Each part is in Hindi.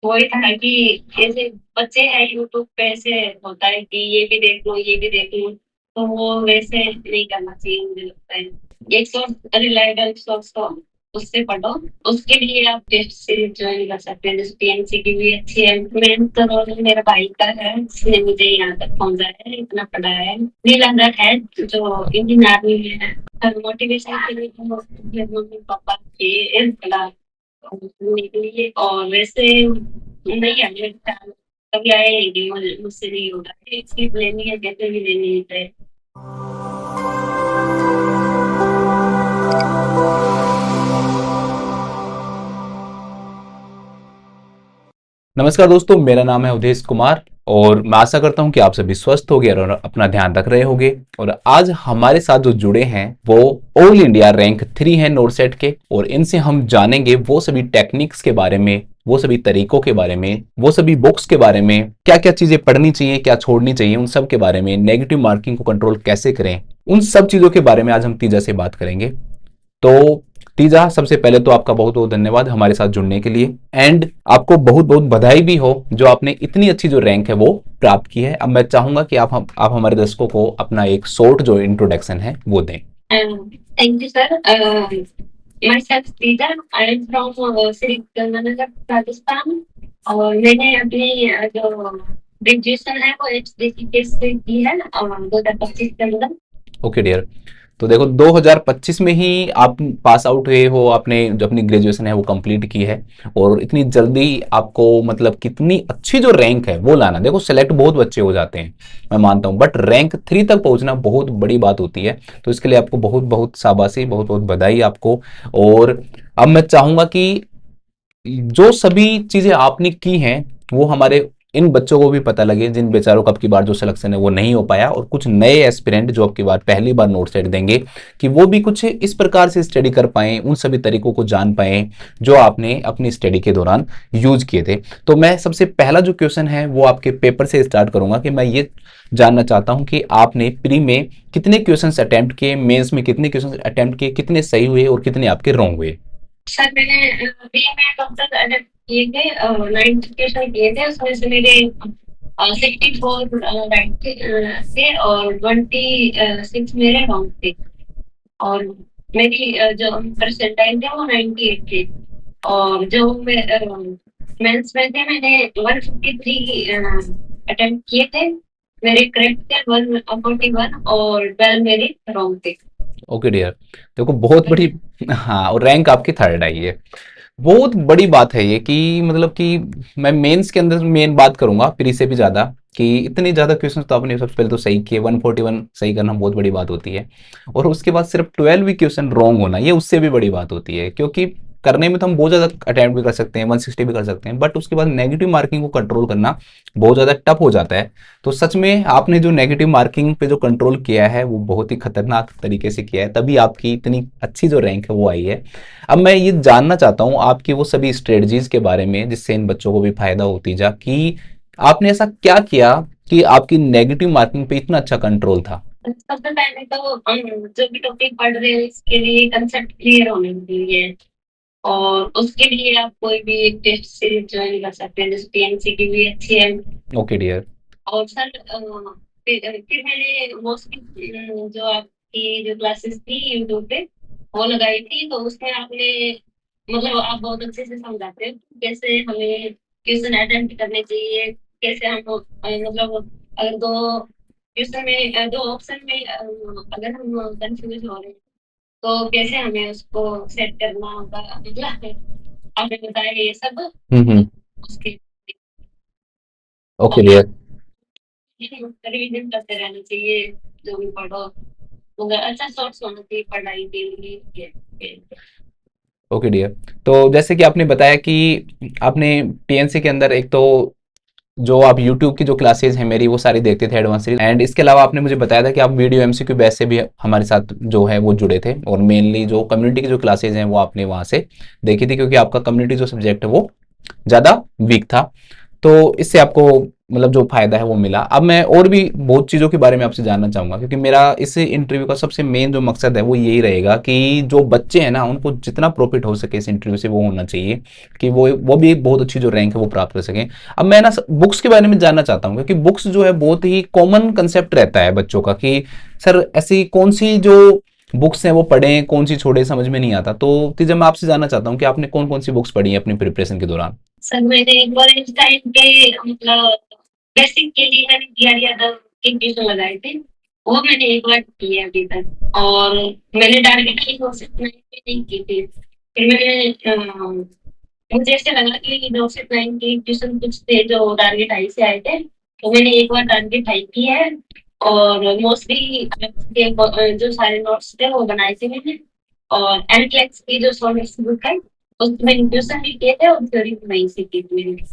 वही था कि ऐसे बच्चे हैं यूट्यूब पे, ऐसे होता है कि ये भी देख लो ये भी देख लो, तो वो वैसे नहीं करना चाहिए मुझे लगता है। एक सोर्स, रिलायबल सोर्स हो, उससे पढ़ो। उसके लिए आप टेस्ट सीरीज ज्वाइन कर सकते हैं, जैसे पीएनसी की भी अच्छी है। मेन तो रोल मेरा भाई का है, जिसने मुझे यहाँ तक पहुंचाया है, इतना पढ़ाया है। नीलांबर है जो इंडियन आर्मी में है, मोटिवेशन के लिए तो मेरे मम्मी पापा के बड़ा करने के लिए। और वैसे नहीं आने कभी आएगी, मुझसे नहीं होगा, इसकी लेनी है कैसे भी लेनी है। नमस्कार दोस्तों, मेरा नाम है अवधेश कुमार और मैं आशा करता हूं कि आप सभी स्वस्थ होंगे और अपना ध्यान रख रहे होंगे। और आज हमारे साथ जो जुड़े हैं वो ऑल इंडिया रैंक 3 है नोट सेट के, और इनसे हम जानेंगे वो सभी टेक्निक्स के बारे में, वो सभी तरीकों के बारे में, वो सभी बुक्स के बारे में, क्या क्या चीजें पढ़नी चाहिए, क्या छोड़नी चाहिए, उन सब के बारे में, नेगेटिव मार्किंग को कंट्रोल कैसे करें, उन सब चीजों के बारे में आज हम तीजा से बात करेंगे। तो तीजा, सबसे पहले तो आपका बहुत बहुत धन्यवाद हमारे साथ जुड़ने के लिए, एंड आपको बहुत बहुत बधाई भी हो जो आपने इतनी अच्छी जो रैंक है वो प्राप्त की है। अब मैं चाहूंगा कि आप हमारे दर्शकों को अपना एक शॉर्ट जो इंट्रोडक्शन है वो दें। Thank you sir. My self Teeja, I am from Shri Ganganagar Rajasthan. और मैंने अपनी जो ग्रेजुएशन है वो एचडीसी से की है 2025 के अंदर। Okay dear. तो देखो, 2025 में ही आप पास आउट हुए हो, आपने जो अपनी ग्रेजुएशन है वो कंप्लीट की है, और इतनी जल्दी आपको मतलब कितनी अच्छी जो रैंक है वो लाना। देखो, सेलेक्ट बहुत बच्चे हो जाते हैं, मैं मानता हूं, बट रैंक 3 तक पहुंचना बहुत बड़ी बात होती है। तो इसके लिए आपको बहुत बहुत शाबाशी, बहुत बहुत बधाई आपको। और अब मैं चाहूंगा कि जो सभी चीजें आपने की हैं वो हमारे इन बच्चों को भी पता लगे, जिन बेचारों का अब की बार जो सिलेक्शन है वो नहीं हो पाया, और कुछ नए एस्पिरेंट जो अब की बार पहली बार नोट सेट देंगे कि वो भी कुछ इस प्रकार से स्टडी कर पाए, उन सभी तरीकों को जान पाए जो आपने अपनी स्टडी के दौरान यूज किए थे। तो मैं सबसे पहला जो क्वेश्चन है वो आपके पेपर से स्टार्ट करूंगा कि मैं ये जानना चाहता हूं कि आपने प्री में कितने क्वेश्चन अटेम्प्ट किए, मेंस में कितने क्वेश्चन अटेम्प्ट किए, कितने सही हुए और कितने आपके रॉन्ग हुए। सर मैंने बी में डॉक्टर अटेम्प्ट किए थे, 9 किए थे, उसमें से मेरे 64 राइट थे और 26 मेरे रॉन्ग थे। और मेरी जो परसेंटाइल थे वो 98 थे। और जो मेंस में थे, मैंने 153 अटेम्प्ट किए थे। मेरे करेक्ट थे 141 और 12 मेरे रॉन्ग थे। Okay dear. देखो, बहुत बड़ी, हाँ, और रैंक आपकी थर्ड आई है। बहुत बड़ी बात है ये कि मतलब कि मैं मेंस के अंदर मेन बात करूंगा प्री से भी ज्यादा, कि इतनी ज्यादा क्वेश्चन तो आपने सबसे पहले तो सही किए। 141 सही करना बहुत बड़ी बात होती है, और उसके बाद सिर्फ 12 भी क्वेश्चन रॉन्ग होना ये उससे भी बड़ी बात होती है, क्योंकि करने में तो हम बहुत ज्यादा अटेम्प्ट भी कर सकते हैं, 160 भी कर सकते हैं, बट उसके बाद नेगेटिव मार्किंग को कंट्रोल करना बहुत ज्यादा टफ हो जाता है। तो सच में आपने जो नेगेटिव मार्किंग पे जो कंट्रोल किया है वो बहुत ही खतरनाक तरीके से किया है, तभी आपकी इतनी अच्छी जो रैंक है वो आई है। अब मैं ये जानना चाहता हूँ आपकी वो सभी स्ट्रेटजीज के बारे में जिससे इन बच्चों को भी फायदा होती जा, कि आपने ऐसा क्या किया कि आपकी नेगेटिव मार्किंग पे इतना अच्छा कंट्रोल था। सबसे पहले तो जो भी टॉपिक पढ़ रहे हैं उसके लिए कंसेप्ट क्लियर होने चाहिए। और उसके लिए आप कोई भी एक टेस्ट सीरीज ज्वाइन कर सकते हैं, जैसे पीएनसी की भी अच्छी है। Okay dear. और सर फिर मैंने मोस्टली जो आपकी जो क्लासेस थी यूट्यूब पे वो लगाई थी, तो उसमें आपने मतलब आप बहुत अच्छे से समझाते हो कि कैसे हमें क्वेश्चन अटेम्प्ट करने चाहिए, कैसे हम मतलब अगर दो क्वेश्चन में दो ऑप्शन में अगर हम कंफ्यूज हो रहे हैं तो कैसे हमें उसको सेट करना होगा, मतलब आपने बताया ये सब। हम्म। उसके ओके डियर। रिविजन करते रहना चाहिए जो भी पढ़ो, मगर अच्छा सोर्स होना चाहिए पढ़ाई के लिए। Okay dear. तो जैसे कि आपने बताया कि आपने टीएनसी के अंदर एक तो जो आप यूट्यूब की जो क्लासेज हैं मेरी वो सारी देखते थे एडवांस सीरीज, एंड इसके अलावा आपने मुझे बताया था कि आप वीडियो एमसीक्यू बैच से भी हमारे साथ जो है वो जुड़े थे, और मेनली जो कम्युनिटी की जो क्लासेज हैं वो आपने वहाँ से देखी थी, क्योंकि आपका कम्युनिटी जो सब्जेक्ट है वो ज़्यादा वीक था। तो इससे आपको मतलब जो फायदा है वो मिला। अब मैं और भी बहुत चीज़ों के बारे में आपसे जानना चाहूँगा, क्योंकि मेरा इस इंटरव्यू का सबसे मेन जो मकसद है वो यही रहेगा कि जो बच्चे हैं ना उनको जितना प्रॉफिट हो सके इस इंटरव्यू से वो होना चाहिए, कि वो भी एक बहुत अच्छी जो रैंक है वो प्राप्त कर सकें। अब मैं ना बुक्स के बारे में जानना चाहता हूँ, क्योंकि बुक्स जो है बहुत ही कॉमन कंसेप्ट रहता है बच्चों का कि सर ऐसी कौन सी जो बुक्स हैं वो पढ़ें, कौन सी छोड़े, समझ में नहीं आता। तो तीजा मैं आपसे जानना चाहता हूँ कि आपने कौन कौन सी बुक्स पढ़ी हैं अपनी प्रिपरेशन के दौरान। सर मैंने कॉलेज टाइम पे मतलब बेसिक के लिए मैंने डीआर यादव के ट्यूशन लगाए थे, वो मैंने एक बार की है अभी तक। और मैंने टारगेट की कोशिश नहीं की थी। फिर मैंने मुझे ऐसे लगा कि दो से नाइन की ट्यूशन कुछ थे जो टारगेट हाई से आए थे, तो मैंने एक बार टारगेट हाई की है। और मोस्टली जो सारे नोट्स थे वो बनाए थे मैंने। और एमक्लेक्स की जो सॉल्व बुक है उसमें ट्यूशन भी किए थे और थ्योरी भी वहीं से की थी मैंने।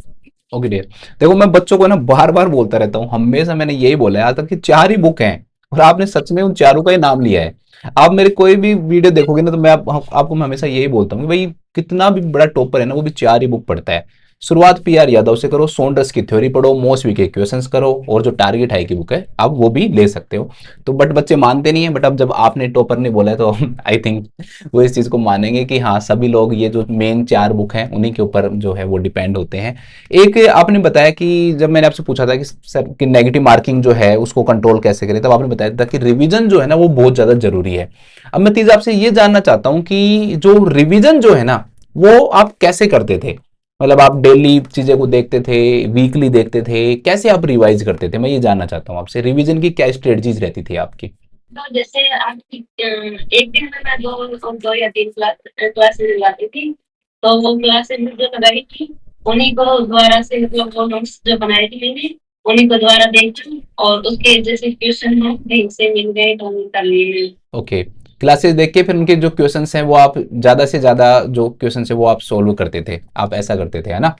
ओके डियर, देखो मैं बच्चों को ना बार बार बोलता रहता हूँ, हमेशा मैंने यही बोला है आज तक कि 4 ही बुक हैं, और आपने सच में उन चारों का ही नाम लिया है। आप मेरे कोई भी वीडियो देखोगे ना तो मैं आपको मैं हमेशा यही बोलता हूँ कि भाई कितना भी बड़ा टॉपर है ना वो भी 4 ही बुक पढ़ता है। शुरुआत पीआर यादव से करो, सॉन्डर्स की थ्योरी पढ़ो, मोस्टवी के क्वेश्चंस करो, और जो टारगेट हाई की बुक है आप वो भी ले सकते हो। तो बट बच्चे मानते नहीं है, बट अब जब आपने टॉपर ने बोला है तो आई थिंक वो इस चीज़ को मानेंगे कि हाँ सभी लोग ये जो मेन 4 बुक हैं उन्हीं के ऊपर जो है वो डिपेंड होते हैं। एक आपने बताया कि जब मैंने आपसे पूछा था कि सर कि नेगेटिव मार्किंग जो है उसको कंट्रोल कैसे करें, तब आपने बताया था कि रिवीजन जो है ना वो बहुत ज़्यादा जरूरी है। अब मैं तीज आपसे ये जानना चाहता हूँ कि जो रिवीजन जो है ना वो आप कैसे करते थे, मतलब आप डेली चीज़ें को देखते थे, वीकली देखते थे, कैसे आप रिवाइज करते थे, मैं ये जानना चाहता हूँ आपसे रिवीजन की क्या स्ट्रेटजीज रहती थी आपकी। तो जैसे आज एक दिन में मैं दो या तीन क्लासेस लगाती थी। तो वो क्लासेस जो लगाई थी उन्हीं को दोबारा से मतलब वो नोट्स जो बनाए थे मैंने उन्हीं को दोबारा देखी, और उसके जैसे क्वेश्चन है कहीं से मिल गए तो उन्हें कर लिए। ओके, क्लासेस देख के फिर उनके जो क्वेश्चंस हैं वो आप ज़्यादा से ज़्यादा जो क्वेश्चंस है वो आप सोल्व करते थे, आप ऐसा करते थे है ना।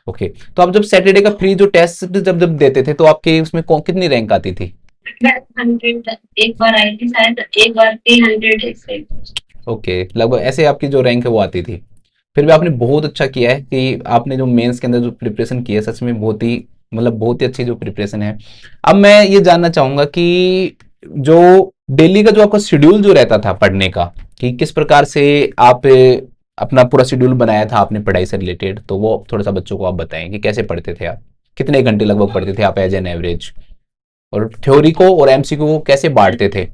ओके, तो आप जब सैटरडे का फ्री जो टेस्ट जब जब देते थे तो आपके उसमें कितनी रैंक आती थी। 100 एक बार आई थी शायद, एक बार 300 ऐसे। ओके, लगभग ऐसे आपकी जो रैंक है वो आती थी। फिर भी आपने बहुत अच्छा किया है कि आपने जो मेंस के अंदर जो प्रिपरेशन की है सच में बहुत ही मतलब बहुत ही अच्छी जो प्रिपरेशन है। अब मैं ये जानना चाहूंगा कि जो डेली का जो आपका शेड्यूल जो रहता था पढ़ने का, कि किस प्रकार से आप अपना पूरा शेड्यूल बनाया था आपने पढ़ाई से रिलेटेड, तो वो थोड़ा सा बच्चों को आप बताएं कि कैसे पढ़ते थे आप, कितने घंटे लगभग पढ़ते थे आप एज एन एवरेज, और थ्योरी को और एमसीक्यू को कैसे बांटते थे।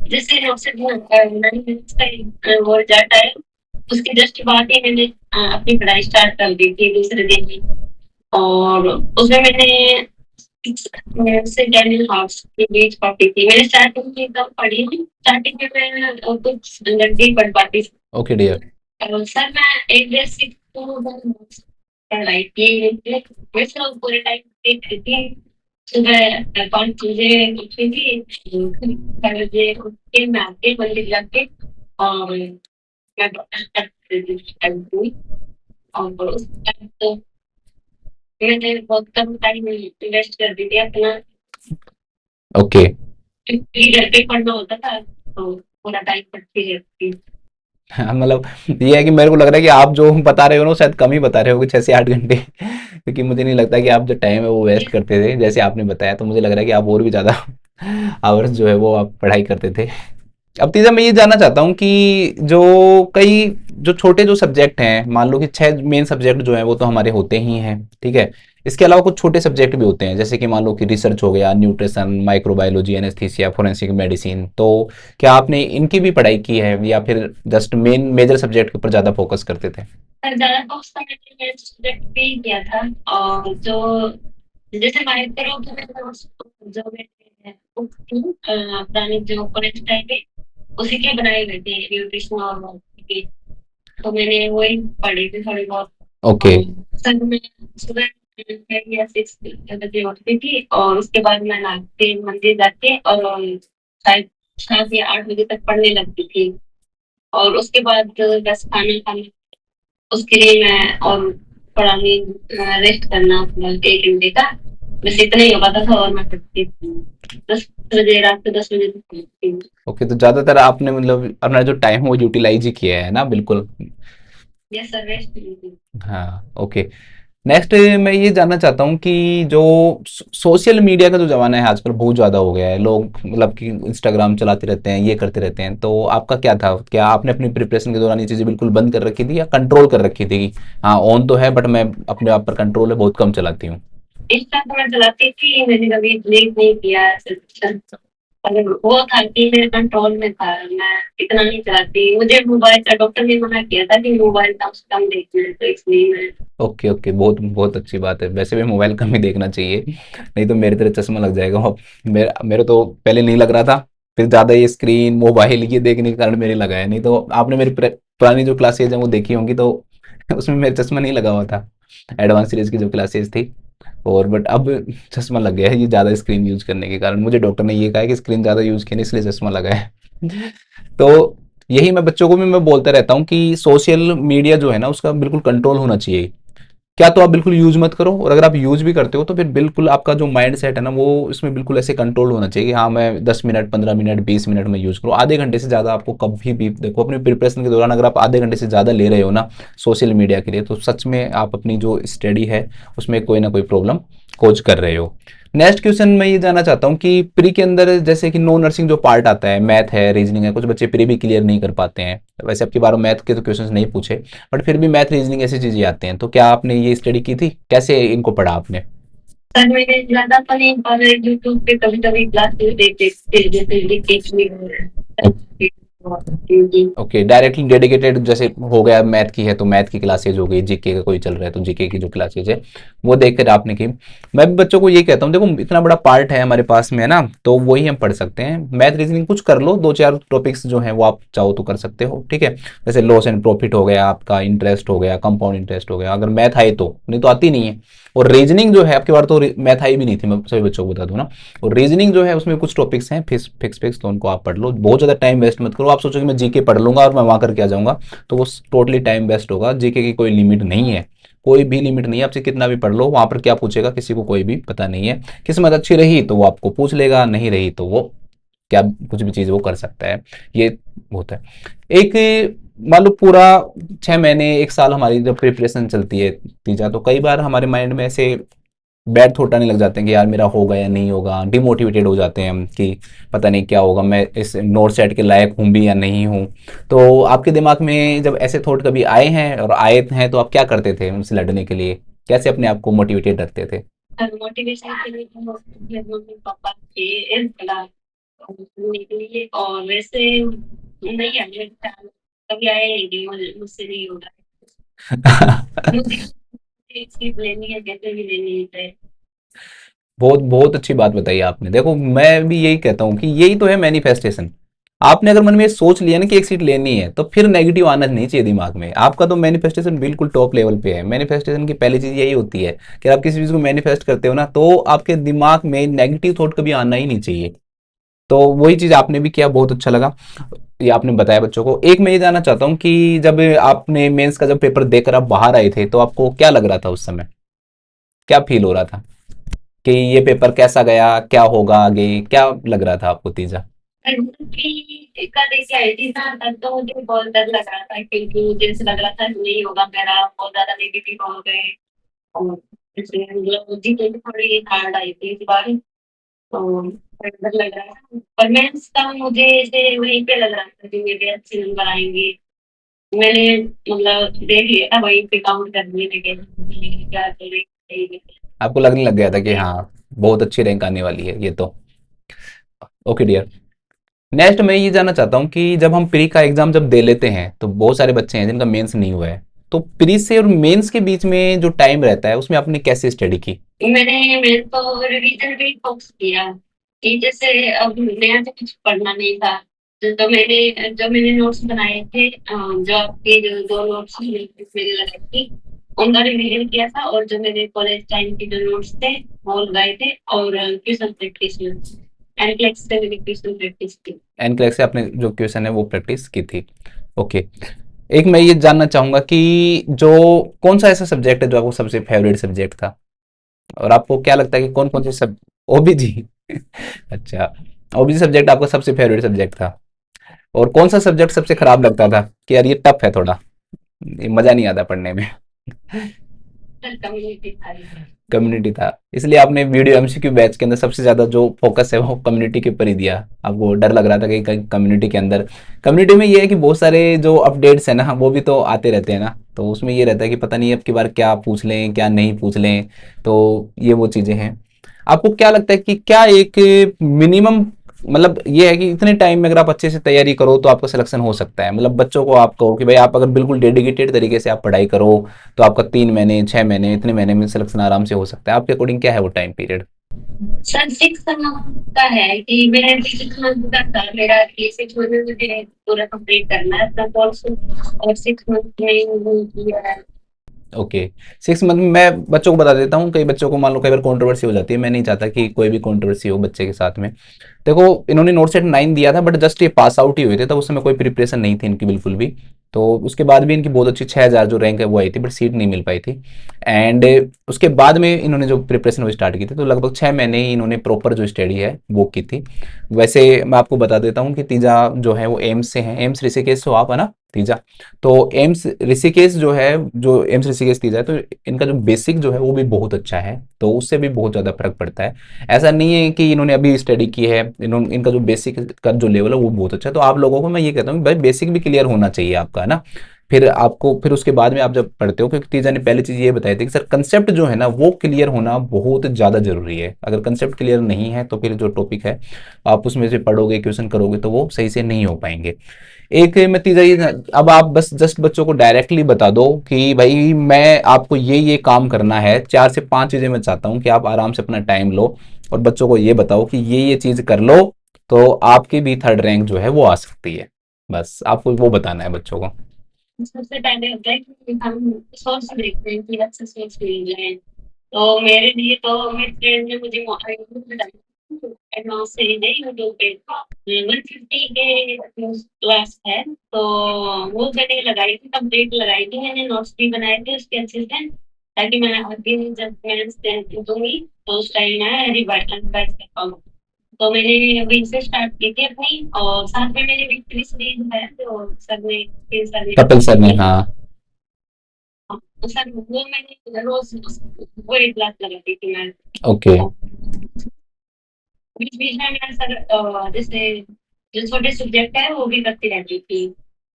जैसे हमसे 9 मिनट्स का वो रिजल्ट आया, उसके जस्ट बाद ही मैंने अपनी पढ़ाई स्टार्ट कर दी थी दूसरे दिन ही। और उसमें मैंने 6 से 10 हाउस के बीच पढ़ती थी। मैंने स्टार्टिंग में कम पढ़ी थी, स्टार्टिंग में मैं कुछ घंटे पढ़ पाती थी। Okay dear. सर मैं एक बेसिक तो पढ़ाई थी, वैसे तो पूरे टाइम देखती थी। सुबह 5 बजे उठती थी, 6 बजे उठ के मैं आके मंदिर जाके और मैं करती थी। और उस टाइम तो मैंने बहुत कम टाइम इन्वेस्ट कर दी थी अपना, ओके। क्योंकि घर पे पढ़ना होता था तो पूरा टाइम पढ़ती रहती थी। हाँ, मतलब ये है कि मेरे को लग रहा है कि आप जो बता रहे हो ना शायद कम ही बता रहे हो, 6 से 8 घंटे क्योंकि मुझे नहीं लगता कि आप जो टाइम है वो वेस्ट करते थे जैसे आपने बताया, तो मुझे लग रहा है कि आप और भी ज़्यादा आवर्स जो है वो आप पढ़ाई करते थे। अब तीजा मैं ये जानना चाहता हूँ कि जो कई जो छोटे जो सब्जेक्ट हैं, मान लो कि 6 मेन सब्जेक्ट जो हैं वो तो हमारे होते ही हैं, ठीक है। इसके अलावा कुछ छोटे सब्जेक्ट भी होते हैं, जैसे कि मान लो कि रिसर्च हो गया, nutrition, microbiology, anaesthesia, forensic medicine, तो क्या आपने इनकी भी पढ़ाई की है या फिर जस्ट मेन मेजर सब्जेक्ट के ऊपर ज़्यादा फोकस करते थे। ज्यादा फोकस तो मैंने सब्जेक्ट पे ही किया था। और जो जैसे माइक्रो जो मैंने बुक थी पुरानी जो कॉलेज टाइम पे उसी के बनाए गए थे न्यूट्रिशन और वो के, तो मैंने वही पढ़ी थी थोड़ी बहुत। ओके। और सर मैं सुबह 5 या 6 बजे उठती थी और उसके बाद मैं नहाते मंदिर जाके और शायद 7 या 8 बजे तक पढ़ने लगती थी। और उसके बाद बस खाना खाना, उसके लिए मैं और थोड़ा रेस्ट करना अपना 1 घंटे का, बस इतना ही हो पाता था और मैं पढ़ती थी 10 बजे, रात को 10 बजे तक पढ़ती थी। ओके, तो ज़्यादातर आपने मतलब अपना जो टाइम है वो यूटिलाइज ही किया है ना, बिल्कुल। यस सर, रेस्ट नहीं थी। हाँ ओके। नेक्स्ट मैं ये जानना चाहता हूँ कि जो सोशल मीडिया का जो जमाना है आजकल बहुत ज़्यादा हो गया है, लोग मतलब कि इंस्टाग्राम चलाते रहते हैं, ये करते रहते हैं, तो आपका क्या था? क्या आपने अपनी प्रिपरेशन के दौरान ये चीज़ें बिल्कुल बंद कर रखी थी या कंट्रोल कर रखी थी कि हाँ ऑन तो है बट मैं अपने आप पर कंट्रोल है, बहुत कम चलाती हूँ? इंस्टा तो मैं चलाती थी, मैंने कभी डिलीट नहीं किया ऐसे। पर वो था कि मेरे कंट्रोल में था, मैं इतना नहीं चलाती। मुझे मोबाइल का डॉक्टर ने मना किया था कि मोबाइल कम से कम देखना है, तो इसलिए मैं। ओके ओके, बहुत बहुत अच्छी बात है। वैसे भी मोबाइल कम ही देखना चाहिए, नहीं तो मेरी तरह चश्मा लग जाएगा। अब मेरा मेरे तो पहले नहीं लग रहा था, फिर ज़्यादा ये स्क्रीन मोबाइल ये देखने के कारण मेरे लगा है। नहीं तो आपने मेरी पुरानी जो क्लासेज हैं वो देखी होंगी, तो उसमें मेरा चश्मा नहीं लगा हुआ था, एडवांस सीरीज की जो क्लासेज थी। और बट अब चश्मा लग गया है ये ज़्यादा स्क्रीन यूज करने के कारण। मुझे डॉक्टर ने ये कहा है कि स्क्रीन ज़्यादा यूज किया इसलिए चश्मा लगा है। तो यही मैं बच्चों को भी मैं बोलता रहता हूँ कि सोशल मीडिया जो है ना उसका बिल्कुल कंट्रोल होना चाहिए। क्या तो आप बिल्कुल यूज मत करो, और अगर आप यूज भी करते हो तो फिर बिल्कुल आपका जो माइंड सेट है ना वो इसमें बिल्कुल ऐसे कंट्रोल होना चाहिए कि हाँ मैं 10 मिनट 15 मिनट 20 मिनट में यूज करूँ। आधे घंटे से ज़्यादा आपको कभी भी देखो अपने प्रिपरेशन के दौरान अगर आप आधे घंटे से ज़्यादा ले रहे हो ना सोशल मीडिया के लिए, तो सच में आप अपनी जो स्टडी है उसमें कोई ना कोई प्रॉब्लम कोच कर रहे हो। नेक्स्ट क्वेश्चन मैं ये जानना चाहता हूँ कि प्री के अंदर जैसे कि नो नर्सिंग जो पार्ट आता है, मैथ है रीजनिंग है, कुछ बच्चे प्री भी क्लियर नहीं कर पाते हैं। वैसे आपकी बार मैथ के तो क्वेश्चंस नहीं पूछे, बट फिर भी मैथ रीजनिंग ऐसी चीजें आते हैं, तो क्या आपने ये स्टडी की थी? कैसे इनको पढ़ा आपने? सर मैंने ज्यादा तो नहीं, पर यूट्यूब पे कभी कभी क्लासेस देख देखते जैसे लिखित में जी। ओके, डायरेक्टली डेडिकेटेड जैसे हो गया, मैथ की है तो मैथ की क्लासेज हो गई, जीके का कोई चल रहा है तो जीके की जो क्लासेज है वो देखकर आपने की। मैं भी बच्चों को ये कहता हूँ देखो इतना बड़ा पार्ट है हमारे पास में है ना, तो वही हम पढ़ सकते हैं। मैथ रीजनिंग कुछ कर लो, दो चार टॉपिक्स जो है वो आप चाहो तो कर सकते हो, ठीक है। जैसे लॉस एंड प्रॉफिट हो गया आपका, इंटरेस्ट हो गया, कंपाउंड इंटरेस्ट हो गया, अगर मैथ आए तो, नहीं तो आती नहीं है। और रीजनिंग जो है आपकी बार तो मैथ आई भी नहीं थी, मैं सभी बच्चों को बता दूं ना। और रीजनिंग जो है उसमें कुछ टॉपिक्स हैं फिक्स फिक्स फिक्स, तो उनको आप पढ़ लो, बहुत ज़्यादा टाइम वेस्ट मत करो। आप सोचो कि मैं जीके पढ़ लूंगा और मैं वहाँ करके आ जाऊंगा, तो वो टोटली टाइम वेस्ट होगा। जीके की कोई लिमिट नहीं है, कोई भी लिमिट नहीं है, आपसे कितना भी पढ़ लो वहाँ पर क्या पूछेगा किसी को कोई भी पता नहीं है। किस्मत अच्छी रही तो वो आपको पूछ लेगा, नहीं रही तो वो क्या कुछ भी चीज़ वो कर सकता है, ये होता है। एक मान लो पूरा 6 महीने 1 साल हमारी जब प्रिपरेशन चलती है तीजा, तो कई बार हमारे माइंड में ऐसे बैड थॉट आने लग जाते हैं कि यार मेरा होगा या नहीं होगा, डिमोटिवेटेड हो जाते हैं हम कि पता नहीं क्या होगा, मैं इस नोट सेट के लायक हूँ भी या नहीं हूँ। तो आपके दिमाग में जब ऐसे थॉट कभी आए हैं और आए हैं तो आप क्या करते थे उनसे लड़ने के लिए? कैसे अपने आप को मोटिवेटेड रखते थे? और मोटिवेशन के लिए तो मेरे मम्मी पापा के इनकलाब सुनने के लिए, और वैसे नहीं है मेरे ख्याल में, कभी आए ही नहीं, मुझसे नहीं होगा। मुझे एक चीज लेनी है, कैसे भी लेनी है। बहुत बहुत अच्छी बात बताई आपने। देखो मैं भी यही कहता हूँ कि यही तो है मैनिफेस्टेशन। आपने अगर मन में ये सोच लिया ना कि एक सीट लेनी है, तो फिर नेगेटिव आना नहीं चाहिए दिमाग में। आपका तो मैनिफेस्टेशन बिल्कुल टॉप लेवल पे है। मैनिफेस्टेशन की पहली चीज यही होती है कि आप किसी चीज को मैनिफेस्ट करते हो ना, तो आपके दिमाग में नेगेटिव थॉट कभी आना ही नहीं चाहिए। तो वही चीज आपने भी किया, बहुत अच्छा लगा ये आपने बताया बच्चों को। एक मैं ये जानना चाहता हूँ कि जब आपने मेंस का जब पेपर देकर आप बाहर आए थे तो आपको क्या लग रहा था उस समय? क्या फील हो रहा था कि ये पेपर कैसा गया, क्या होगा आगे, क्या लग रहा था आपको तीजा? कि कल ऐसी आई थी ना, तब तो मुझे बहुत डर लग रहा था, क्योंकि मुझे ऐसा लग रहा था नहीं होगा मेरा, बहुत ज्यादा नेगेटिव हो गए। और इसलिए मतलब जीके भी थोड़ी हार्ड आई थी इस बार, तो डर लग रहा था। पर मेंस का मुझे ऐसे वहीं पे लग रहा था कि मेरे अच्छे नंबर आएंगे। मैंने मतलब देख लिया था वहीं पे, काउंट करने लगे क्या करें। आपको लगने लग गया था कि हाँ बहुत अच्छी रैंक आने वाली है ये तो? Okay dear. नेक्स्ट मैं ये जानना चाहता हूँ कि जब हम प्री का एग्जाम जब दे लेते हैं तो बहुत सारे बच्चे हैं जिनका मेंस नहीं हुआ है, तो प्री से और मेंस के बीच में जो टाइम रहता है उसमें आपने कैसे स्टडी की? मैंने तो रिवीजन भी फोकस किया कि जैसे अब नया से कुछ पढ़ना नहीं था। जो मैंने नोट्स बनाए थे, जो आपके जो दो नोट्स मेरे लगाए थे, उनका रिवीजन किया था। और जो मेरे कॉलेज टाइम के जो नोट्स थे वो लगाए थे, और ट्यूशन प्रैक्टिस में एनक्लेक्स से मैंने ट्यूशन प्रैक्टिस की। एन क्लैस से आपने जो क्वेश्चन है वो प्रैक्टिस की थी? ओके। एक मैं ये जानना चाहूंगा कि जो कौन सा ऐसा सब्जेक्ट है जो आपको सबसे फेवरेट सब्जेक्ट था, और आपको क्या लगता है कि कौन कौन से सब ओबीजी अच्छा, ओबीजी सब्जेक्ट आपका सबसे फेवरेट सब्जेक्ट था? और कौन सा सब्जेक्ट सबसे खराब लगता था कि यार ये टफ है थोड़ा, ये मजा नहीं आता पढ़ने में? कम्युनिटी था। कम्युनिटी था, इसलिए आपने वीडियो एमसीक्यू बैच के अंदर सबसे ज्यादा जो फोकस है वो कम्युनिटी के ऊपर ही दिया। आपको डर लग रहा था कि कहीं कम्युनिटी के अंदर, कम्युनिटी में ये है कि बहुत सारे जो अपडेट्स है ना वो भी तो आते रहते हैं ना, तो उसमें ये रहता है कि पता नहीं अब की बार क्या पूछ लें क्या नहीं पूछ लें, तो ये वो चीजें हैं। आपको क्या लगता है कि क्या एक मिनिमम, मतलब ये है कि इतने टाइम में अगर आप अच्छे से तैयारी करो तो आपका सिलेक्शन हो सकता है, मतलब बच्चों को आप कहो कि भाई आप अगर बिल्कुल डेडिकेटेड तरीके से आप पढ़ाई करो तो आपका 3 महीने 6 महीने इतने महीने में सिलेक्शन आराम से हो सकता है, आपके अकॉर्डिंग क्या है वो टाइम पीरियड? सर 6 मंथ का है कि मेरा 6 मंथ का था मेरा, कि 6 मंथ में मुझे पूरा कंप्लीट करना है अपना कोर्स, और 6 मंथ में वो किया है। ओके, 6 मंथ में मैं बच्चों को बता देता हूँ, कई बच्चों को मान लो कई बार कंट्रोवर्सी हो जाती है, मैं नहीं चाहता कि कोई भी कंट्रोवर्सी हो बच्चे के साथ में। देखो इन्होंने नोट सेट 9 दिया था, बट जस्ट ये पास आउट ही हुए थे, तब उस समय कोई प्रिपरेशन नहीं थी इनकी बिल्कुल भी। तो उसके बाद भी इनकी बहुत अच्छी 6,000 जो रैंक है वो आई थी, बट सीट नहीं मिल पाई थी। एंड उसके बाद में इन्होंने जो प्रिपरेशन वो स्टार्ट की थी, तो लगभग 6 महीने ही इन्होंने प्रॉपर जो स्टडी है वो की थी। वैसे मैं आपको बता देता हूँ कि तीजा जो है वो एम्स से है, एम्स ऋषिकेश से हो आप है ना तीजा, तो एम्स ऋषिकेश जो है, जो एम्स ऋषिकेश तीजा है, तो इनका जो बेसिक जो है वो भी बहुत अच्छा है, तो उससे भी बहुत ज़्यादा फर्क पड़ता है। ऐसा नहीं है कि इन्होंने अभी स्टडी की है, इन्होंने इनका जो बेसिक का जो लेवल है वो बहुत अच्छा है, तो आप लोगों को मैं ये कहता हूँ कि भाई बेसिक भी क्लियर होना चाहिए आपका, है ना। फिर आपको फिर उसके बाद में आप जब पढ़ते हो, क्योंकि तीजा ने पहली चीज़ ये बताई थी कि सर कंसेप्ट जो है ना वो क्लियर होना बहुत ज़्यादा जरूरी है, अगर कंसेप्ट क्लियर नहीं है तो फिर जो टॉपिक है आप उसमें से पढ़ोगे क्वेश्चन करोगे तो वो सही से नहीं हो पाएंगे। एक नतीजा ये, अब आप बस जस्ट बच्चों को डायरेक्टली बता दो कि भाई मैं आपको ये काम करना है, 4 से 5 चीजें मैं चाहता हूँ कि आप आराम से अपना टाइम लो और बच्चों को ये बताओ कि ये चीज कर लो, तो आपकी भी थर्ड रैंक जो है वो आ सकती है। बस आपको वो बताना है बच्चों को। सबसे पहले होता है कि हम सोर्स देखते हैं कि अच्छे सोर्स मिल जाए। तो मेरे लिए तो मेरे फ्रेंड ने मुझे एडवांस से ही नहीं, यूट्यूब पे 150 के क्लास है, तो वो मैंने लगाई थी, कंप्लीट लगाई थी, मैंने नोट्स भी बनाए थे उसके अच्छे से, ताकि मैं आगे जब मैं दूंगी तो उस टाइम मैं रिवाइज कर पाऊँ। तो मैंने वहीं से स्टार्ट की थी अपनी, और साथ में मेरी विक्ट्री सीरीज है जो सर ने, फिर सर ने कपिल सर ने, की। हाँ। तो सर वो मैंने रोज वो एक क्लास लगाती थी मैं। ओके। बीच बीच में मैं सर जैसे जो छोटे सब्जेक्ट है वो भी करती रहती थी,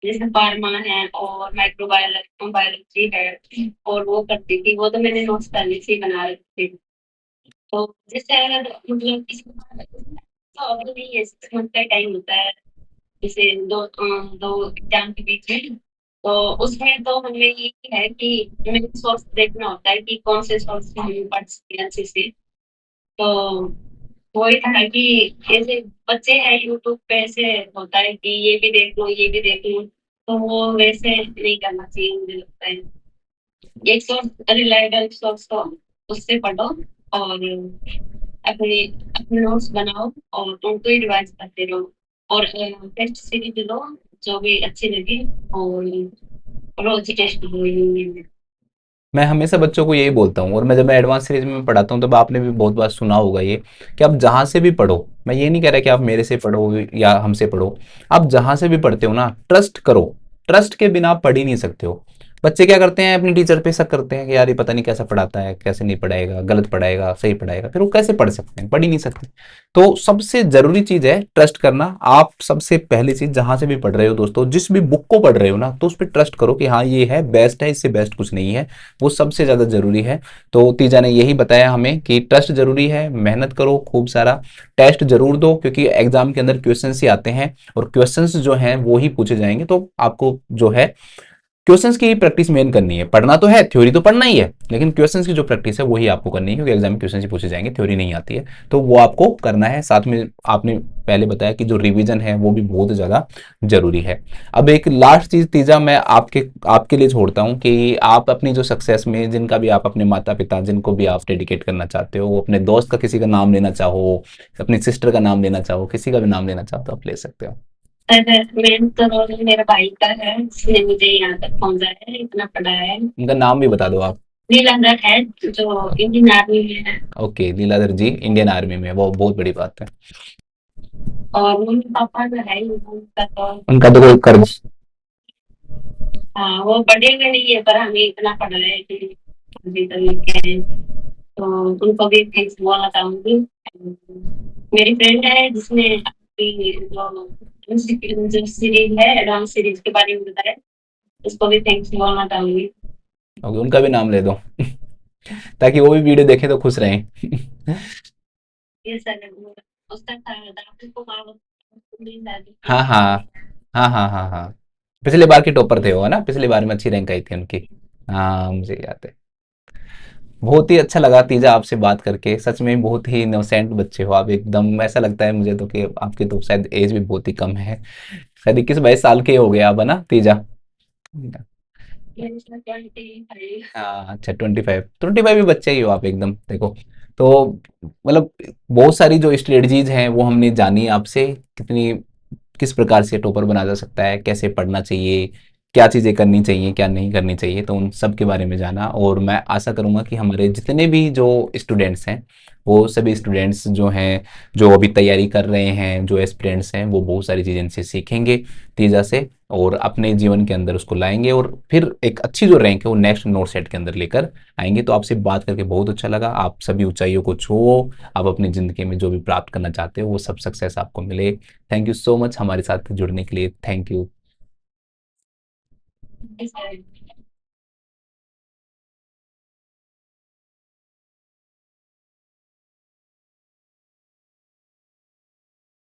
जैसे फार्मा है और माइक्रोबायोलॉजी बायोलॉजी है, और वो करती थी, वो तो मैंने नोट्स पहले से ही बना रखी थी। तो जैसे अगर मतलब किसी तो अभी नहीं है, 6 मंथ का टाइम होता है, जैसे दो एग्जाम के बीच में, तो उसमें तो हमें ये है कि हमें सोर्स देखना होता है कि कौन से सोर्स से हम पढ़ सकते हैं अच्छे से। तो वही था कि जैसे बच्चे हैं यूट्यूब पे, ऐसे होता है कि ये भी देख लो ये भी देख लो, तो वो वैसे नहीं करना चाहिए मुझे लगता है। एक सोर्स, रिलायबल सोर्स हो, उससे पढ़ो, और अपने अपने नोट्स बनाओ और उनको ही रिवाइज करते रहो, और टेस्ट सीरीज लो जो भी अच्छी लगे, और रोज टेस्ट दो। मैं हमेशा बच्चों को यही बोलता हूँ, और मैं जब मैं एडवांस सीरीज में पढ़ाता हूँ तब आपने भी बहुत बार सुना होगा ये, कि आप जहाँ से भी पढ़ो, मैं ये नहीं कह रहा कि आप मेरे से पढ़ो या हमसे पढ़ो, आप जहाँ से भी पढ़ते हो ना ट्रस्ट करो, ट्रस्ट के बिना आप पढ़ ही नहीं सकते हो। बच्चे क्या करते हैं अपनी टीचर पे शक करते हैं कि यार ये पता नहीं कैसा पढ़ाता है, कैसे नहीं पढ़ाएगा, गलत पढ़ाएगा सही पढ़ाएगा, फिर वो कैसे पढ़ सकते हैं, पढ़ ही नहीं सकते। तो सबसे जरूरी चीज है ट्रस्ट करना। आप सबसे पहली चीज जहां से भी पढ़ रहे हो दोस्तों, जिस भी बुक को पढ़ रहे हो ना, तो उस पर ट्रस्ट करो कि हाँ ये है बेस्ट है, इससे बेस्ट कुछ नहीं है, वो सबसे ज़्यादा ज़रूरी है। तो तीजा ने यही बताया हमें कि ट्रस्ट ज़रूरी है, मेहनत करो खूब सारा, टेस्ट ज़रूर दो, क्योंकि एग्जाम के अंदर क्वेश्चंस ही आते हैं और क्वेश्चंस जो हैं वो ही पूछे जाएंगे, तो आपको जो है क्वेश्चंस की ही प्रैक्टिस मेन करनी है। पढ़ना तो है, थ्योरी तो पढ़ना ही है, लेकिन क्वेश्चंस की जो प्रैक्टिस है वही आपको करनी है, क्योंकि एग्जाम में क्वेश्चंस ही पूछे जाएंगे, थ्योरी नहीं आती है, तो वो आपको करना है। साथ में आपने पहले बताया कि जो रिवीजन है वो भी बहुत ज़्यादा जरूरी है। अब एक लास्ट चीज़ तीजा मैं आपके आपके लिए छोड़ता हूँ कि आप अपनी जो सक्सेस में जिनका भी आप अपने माता पिता जिनको भी आप डेडिकेट करना चाहते हो, अपने दोस्त का किसी का नाम लेना चाहो, अपनी सिस्टर का नाम लेना चाहो, किसी का भी नाम लेना चाहो तो आप ले सकते हो। मेन तो रोल मेरा भाई का है, उसने मुझे यहाँ तक पहुंचाया है, इतना पढ़ाया है। उनका नाम भी बता दो आप। नीलांबर है जो इंडियन आर्मी में है, ओके, लीलाधर जी इंडियन आर्मी में, वो बहुत बड़ी बात है। और मम्मी पापा जो है उनका तो, उनका तो कोई कर्ज। हाँ वो पढ़े हुए नहीं है पर हमें इतना पढ़ाया है कि अभी तो लेके आए, तो उनको भी थैंक्स बोलना चाहूंगी। मेरी फ्रेंड है जिसने अभी जो सीरीज है एडवांस सीरीज के बारे में बताया, उसको भी थैंक्स बोलना चाहूंगी। ओके, उनका भी नाम ले दो ताकि वो भी वीडियो देखें तो खुश रहें। ये सर उसका था डॉक्टर को मालूम नहीं हाँ शादी। हाँ हाँ हाँ हाँ हाँ, पिछले बार के टॉपर थे वो, है ना, पिछले बार में अच्छी रैंक आई थी उनकी। हाँ मुझे याद है। बहुत ही अच्छा लगा तीजा आपसे बात करके, सच में बहुत ही इनोसेंट बच्चे हो आप एकदम, ऐसा लगता है मुझे तो कि आपकी तो शायद एज भी बहुत ही कम है, शायद 21-22 साल के हो गए आप, है ना तीजा? मेरे साथ 25। हाँ अच्छा, 25 भी बच्चे ही हो आप एकदम, देखो। तो मतलब बहुत सारी जो स्ट्रेटजीज हैं वो हमने जानी आपसे, कितनी किस प्रकार से टॉपर बना जा सकता है, कैसे पढ़ना चाहिए, क्या चीज़ें करनी चाहिए, क्या नहीं करनी चाहिए, तो उन सब के बारे में जाना। और मैं आशा करूँगा कि हमारे जितने भी जो स्टूडेंट्स हैं, वो सभी स्टूडेंट्स जो हैं, जो अभी तैयारी कर रहे हैं, जो एस्पिरेंट्स हैं, वो बहुत सारी चीज़ें इनसे सीखेंगे तीजा से, और अपने जीवन के अंदर उसको लाएंगे, और फिर एक अच्छी जो रैंक है वो नेक्स्ट नोट सेट के अंदर लेकर आएंगे। तो आपसे बात करके बहुत अच्छा लगा, आप सभी ऊंचाइयों को छुओ, आप अपनी ज़िंदगी में जो भी प्राप्त करना चाहते हो वो सब सक्सेस आपको मिले। थैंक यू सो मच हमारे साथ जुड़ने के लिए, थैंक यू।